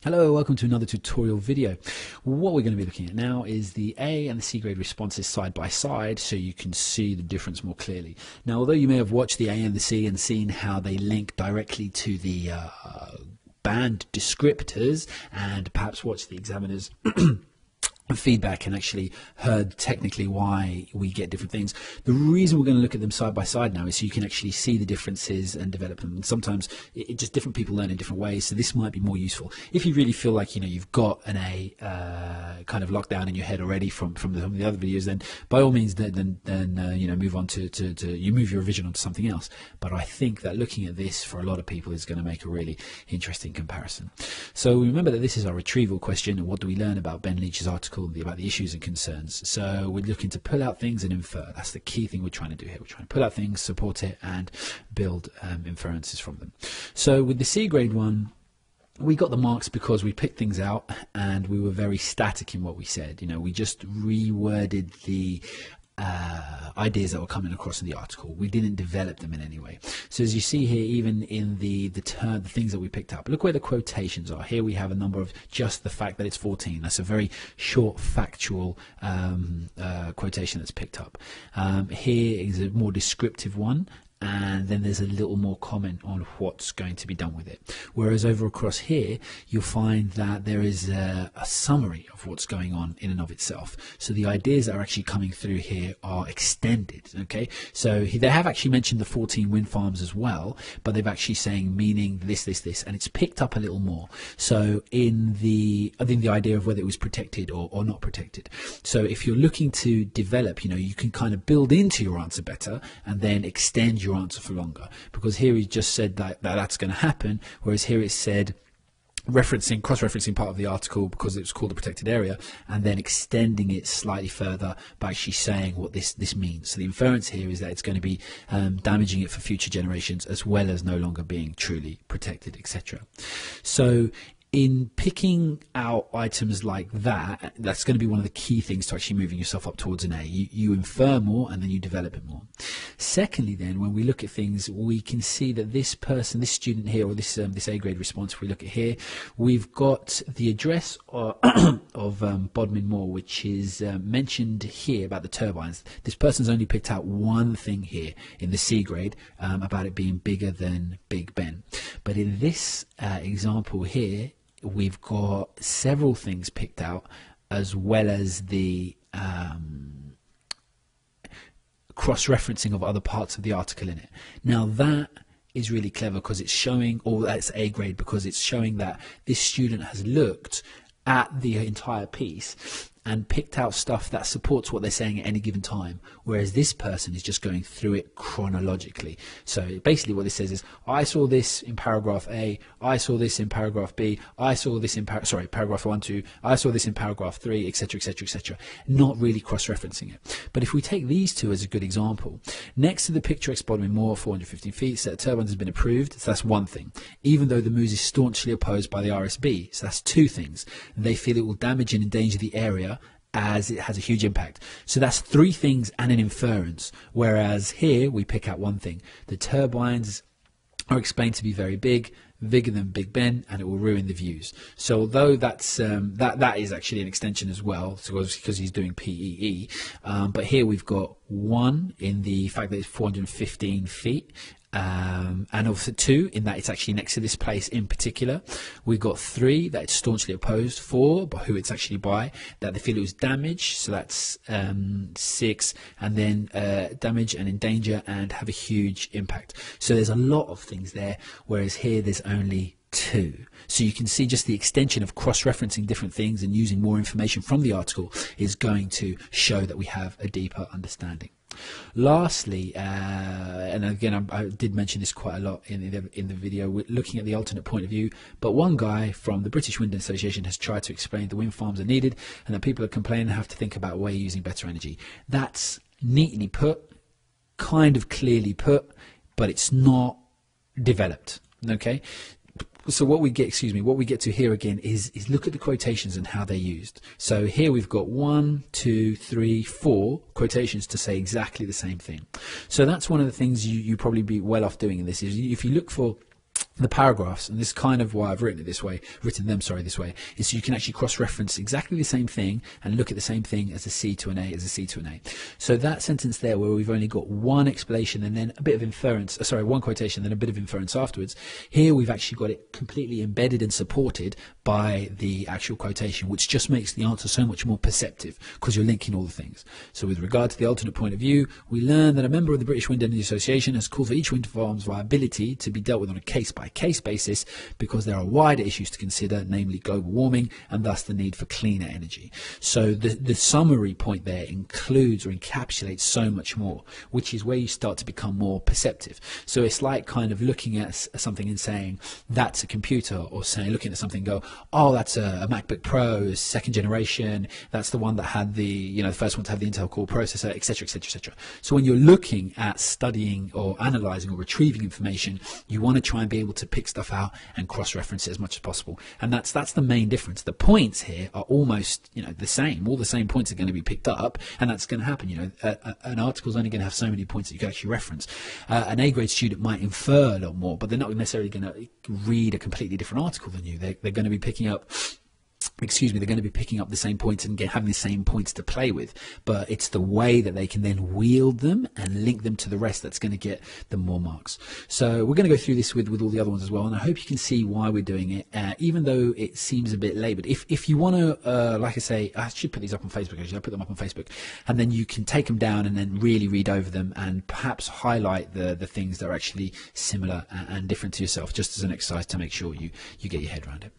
Hello, welcome to another tutorial video. What we're going to be looking at now is the A and the C grade responses side by side so you can see the difference more clearly. Now, although you may have watched the A and the C and seen how they link directly to the band descriptors and perhaps watched the examiner's feedback and actually heard technically why we get different things. The reason we're going to look at them side by side now is so you can actually see the differences and develop them. And sometimes just different people learn in different ways, so this might be more useful if you really feel like you've got an A kind of locked down in your head already from the other videos. Then by all means, then move on to you move your revision onto something else. But I think that looking at this for a lot of people is going to make a really interesting comparison. So remember that this is our retrieval question. And what do we learn about Ben Leach's article about the issues and concerns? So we're looking to pull out things and infer. That's the key thing we're trying to do here. We're trying to pull out things, support it, and build inferences from them. So with the C grade one, we got the marks because we picked things out and we were very static in what we said. We just reworded the ideas that were coming across in the article. We didn't develop them in any way. So as you see here, even in the things that we picked up, look where the quotations are. Here we have a number of just the fact that it's 14. That's a very short factual quotation that's picked up. Here is a more descriptive one, and then there's a little more comment on what's going to be done with it. Whereas over across here, you'll find that there is a summary of what's going on in and of itself. So the ideas that are actually coming through here are extended, okay? So they have actually mentioned the 14 wind farms as well, but they've actually saying meaning this, and it's picked up a little more. So I think the idea of whether it was protected or not protected. So if you're looking to develop, you can kind of build into your answer better and then extend your answer for longer, because here he just said that that's going to happen, whereas here it said cross-referencing part of the article because it was called a protected area, and then extending it slightly further by actually saying what this means. So the inference here is that it's going to be damaging it for future generations, as well as no longer being truly protected, etc. So in picking out items like that, that's going to be one of the key things to actually moving yourself up towards an A. You infer more and then you develop it more. Secondly, then, when we look at things, we can see that this student here, or this A grade response, if we look at here, we've got the address of Bodmin Moor, which is mentioned here about the turbines. This person's only picked out one thing here in the C grade about it being bigger than Big Ben. But in this example here, we've got several things picked out, as well as the cross-referencing of other parts of the article in it. Now that is really clever because it's showing, or that's A grade, because it's showing that this student has looked at the entire piece and picked out stuff that supports what they're saying at any given time, whereas this person is just going through it chronologically. So basically what this says is, I saw this in paragraph A, I saw this in paragraph B, I saw this in paragraph 1, 2, I saw this in paragraph 3, etc., etc., etc. Not really cross-referencing it. But if we take these two as a good example, next to the picture Bodmin Moor, 415 feet, set of turbines has been approved, so that's one thing. Even though the moves is staunchly opposed by the RSB, so that's two things. They feel it will damage and endanger the area as it has a huge impact. So that's three things and an inference, whereas here we pick out one thing. The turbines are explained to be very big, bigger than Big Ben, and it will ruin the views. So although that's that is actually an extension as well, so because he's doing PEE, but here we've got one in the fact that it's 415 feet, and also 2 in that it's actually next to this place in particular. We've got 3 that it's staunchly opposed, 4 but who it's actually by, that they feel it was damaged, so that's 6, and then damage and endanger and have a huge impact. So there's a lot of things there, whereas here there's only 2. So you can see just the extension of cross-referencing different things and using more information from the article is going to show that we have a deeper understanding. Lastly, and again I did mention this quite a lot in the video, we're looking at the alternate point of view, but one guy from the British Wind Association has tried to explain the wind farms are needed and that people are complaining and have to think about a way of using better energy. That's neatly put, kind of clearly put, but it's not developed, okay? So what we get to here again is look at the quotations and how they're used. So here we've got 1, 2, 3, 4 quotations to say exactly the same thing. So that's one of the things you probably be well off doing in this, is if you look for the paragraphs, and this is kind of why I've written them this way, is so you can actually cross-reference exactly the same thing and look at the same thing as a C to an A, as a C to an A. So that sentence there where we've only got one explanation and then a bit of inference, one quotation, then a bit of inference afterwards, here we've actually got it completely embedded and supported by the actual quotation, which just makes the answer so much more perceptive because you're linking all the things. So with regard to the alternate point of view, we learn that a member of the British Wind Energy Association has called for each wind farm's viability to be dealt with on a case-by-case basis because there are wider issues to consider, namely global warming and thus the need for cleaner energy. So the summary point there includes or encapsulates so much more, which is where you start to become more perceptive. So it's like kind of looking at something and saying that's a computer, or saying looking at something and go, oh, that's a MacBook Pro, second generation, that's the one that had the first one to have the Intel Core processor, etc., etc., etc. So when you're looking at studying or analyzing or retrieving information, you want to try and be able to pick stuff out and cross-reference it as much as possible. And that's the main difference. The points here are almost the same. All the same points are going to be picked up, and that's going to happen. An article is only going to have so many points that you can actually reference. An A-grade student might infer a lot more, but they're not necessarily going to read a completely different article than you. They're going to be picking up they're going to be picking up the same points and having the same points to play with, but it's the way that they can then wield them and link them to the rest that's going to get them more marks. So we're going to go through this with all the other ones as well, and I hope you can see why we're doing it, even though it seems a bit laboured. If you want to, like I say, I should put these up on Facebook, actually. I put them up on Facebook, and then you can take them down and then really read over them and perhaps highlight the things that are actually similar and different to yourself, just as an exercise to make sure you get your head around it.